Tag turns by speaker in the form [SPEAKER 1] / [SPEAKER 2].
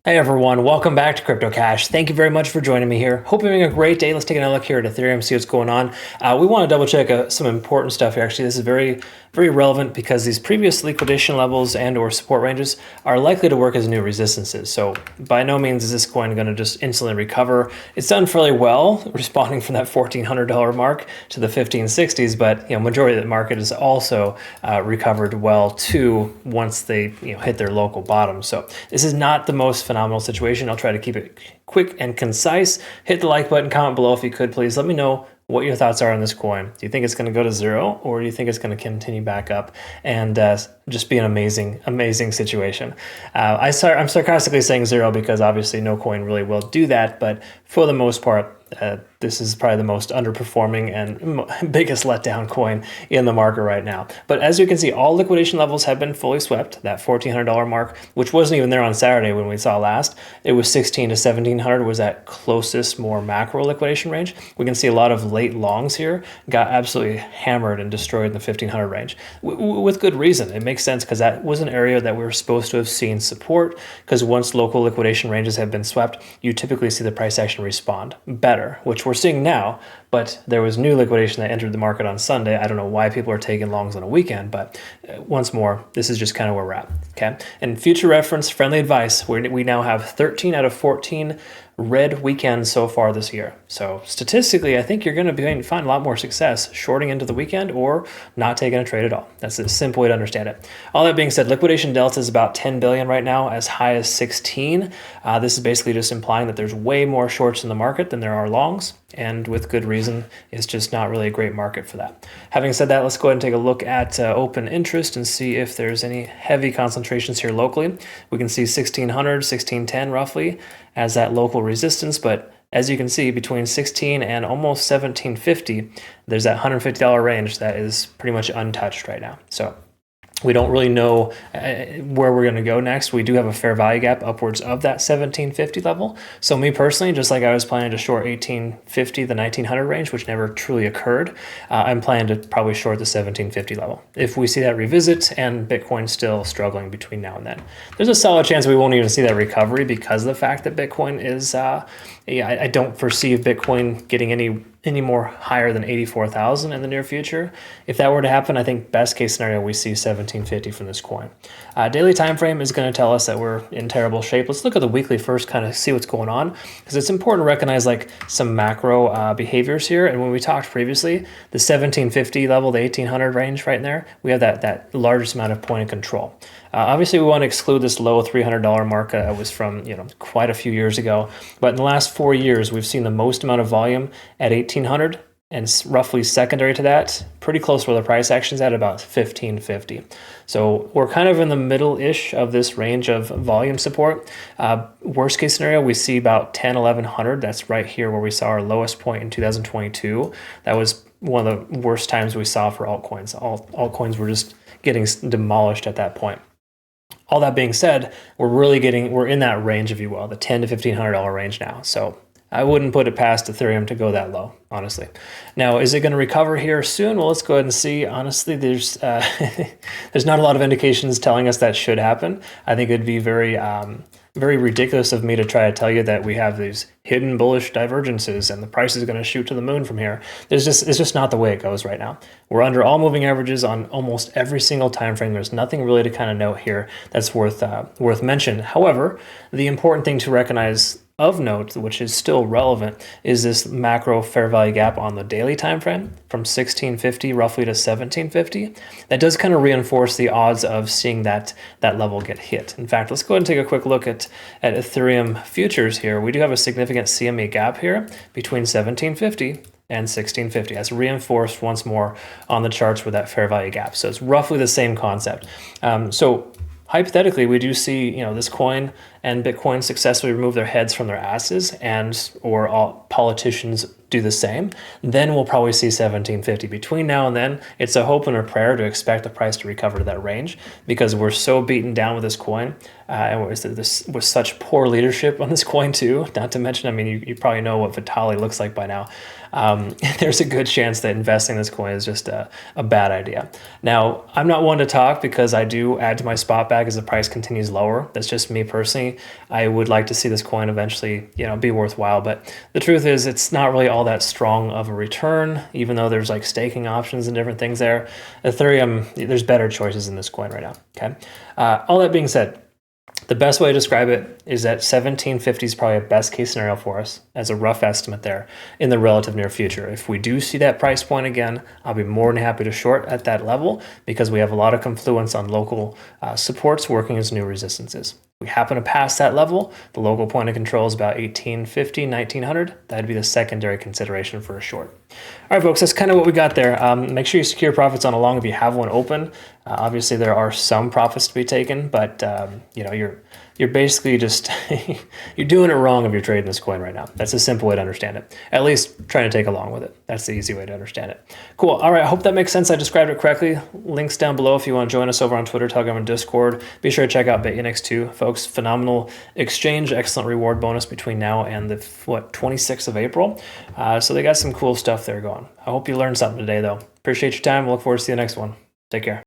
[SPEAKER 1] Hey everyone, welcome back to Crypto Cash. Thank you very much for joining me here. Hope you're having a great day. Let's take another look here at Ethereum, see what's going on. We want to double check some important stuff here. Actually, this is very relevant because these previous liquidation levels and or support ranges are likely to work as new resistances. So by no means is this coin going to just instantly recover. It's done fairly well, responding from that $1,400 mark to the 1560s, but majority of the market has also recovered well too once they hit their local bottom. So this is not the most phenomenal situation. I'll try to keep it quick and concise. Hit the like button, comment below if you could, please. Let me know what your thoughts are on this coin. Do you think it's going to go to zero, or do you think it's going to continue back up and just be an amazing situation? I'm sarcastically saying zero because obviously no coin really will do that, but for the most part, this is probably the most underperforming and biggest letdown coin in the market right now. But as you can see, all liquidation levels have been fully swept. That $1,400 mark, which wasn't even there on Saturday when we saw last, it was 16 to 1700 was that closest, more macro liquidation range. We can see a lot of late longs here got absolutely hammered and destroyed in the 1500 range with good reason. It makes sense because that was an area that we were supposed to have seen support, because once local liquidation ranges have been swept, you typically see the price action respond better, which we're seeing now. But there was new liquidation that entered the market on Sunday. I don't know why people are taking longs on a weekend, but once more, this is just kind of where we're at. Okay. And future reference, friendly advice, we now have 13 out of 14 red weekends so far this year. So statistically, I think you're going to find a lot more success shorting into the weekend or not taking a trade at all. That's a simple way to understand it. All that being said, liquidation delta is about 10 billion right now, as high as 16. This is basically just implying that there's way more shorts in the market than there are longs, and with good reason. It's just not really a great market for that. Having said that, let's go ahead and take a look at open interest and see if there's any heavy concentrations here locally. We can see 1600, 1610 roughly as that local resistance, but as you can see, between 16 and almost 1750, there's that $150 range that is pretty much untouched right now. So we don't really know where we're going to go next. We do have a fair value gap upwards of that 1750 level. So me personally, just like I was planning to short 1850, the 1900 range, which never truly occurred, I'm planning to probably short the 1750 level. If we see that revisit and Bitcoin still struggling between now and then, there's a solid chance we won't even see that recovery because of the fact that Bitcoin is, I don't perceive Bitcoin getting any more higher than 84,000 in the near future. If that were to happen, I think best case scenario, we see 1750 from this coin. Daily time frame is going to tell us that we're in terrible shape. Let's look at the weekly first, kind of see what's going on, because it's important to recognize like some macro behaviors here. And when we talked previously, the 1750 level, the 1800 range right there, we have that largest amount of point of control. Obviously, we want to exclude this low $300 mark that was from quite a few years ago. But in the last 4 years, we've seen the most amount of volume at 1800, and roughly secondary to that, pretty close where the price action's at, about 1550. So we're kind of in the middle-ish of this range of volume support. Worst case scenario, we see about 1100. That's right here where we saw our lowest point in 2022. That was one of the worst times we saw for altcoins. Altcoins were just getting demolished at that point. All that being said, we're in that range, if you will, the $10 to $1,500 range now. So I wouldn't put it past Ethereum to go that low, honestly. Now, is it going to recover here soon? Well, let's go ahead and see. Honestly, there's not a lot of indications telling us that should happen. I think it'd be very ridiculous of me to try to tell you that we have these hidden bullish divergences and the price is going to shoot to the moon from here. It's just not the way it goes right now. We're under all moving averages on almost every single time frame. There's nothing really to kind of note here that's worth mention. However, the important thing to recognize of note, which is still relevant, is this macro fair value gap on the daily time frame from 1650 roughly to 1750. That does kind of reinforce the odds of seeing that level get hit. In fact, let's go ahead and take a quick look at Ethereum futures here. We do have a significant CME gap here between 1750 and 1650. That's reinforced once more on the charts with that fair value gap. So it's roughly the same concept. So hypothetically, we do see this coin and Bitcoin successfully remove their heads from their asses, or all politicians do the same, then we'll probably see 1750. Between now and then, it's a hope and a prayer to expect the price to recover to that range, because we're so beaten down with this coin, and with such poor leadership on this coin too. Not to mention, I mean, you probably know what Vitaly looks like by now. There's a good chance that investing in this coin is just a bad idea. Now, I'm not one to talk because I do add to my spot bag as the price continues lower. That's just me personally. me. I would like to see this coin eventually, be worthwhile. But the truth is, it's not really all that strong of a return, even though there's like staking options and different things there. Ethereum, there's better choices in this coin right now. Okay. All that being said, the best way to describe it is that 1750 is probably a best case scenario for us as a rough estimate there in the relative near future. If we do see that price point again, I'll be more than happy to short at that level because we have a lot of confluence on local supports working as new resistances. If we happen to pass that level, the local point of control is about 1850, 1900. That'd be the secondary consideration for a short. All right, folks, that's kind of what we got there. Make sure you secure profits on a long if you have one open. Obviously, there are some profits to be taken, but you're basically just you're doing it wrong if you're trading this coin right now. That's a simple way to understand it. At least trying to take along with it. That's the easy way to understand it. Cool. All right. I hope that makes sense. I described it correctly. Links down below if you want to join us over on Twitter, Telegram, and Discord. Be sure to check out Bitunix too, folks. Phenomenal exchange, excellent reward bonus between now and the 26th of April. So they got some cool stuff there going. I hope you learned something today, though. Appreciate your time. We'll look forward to see you next one. Take care.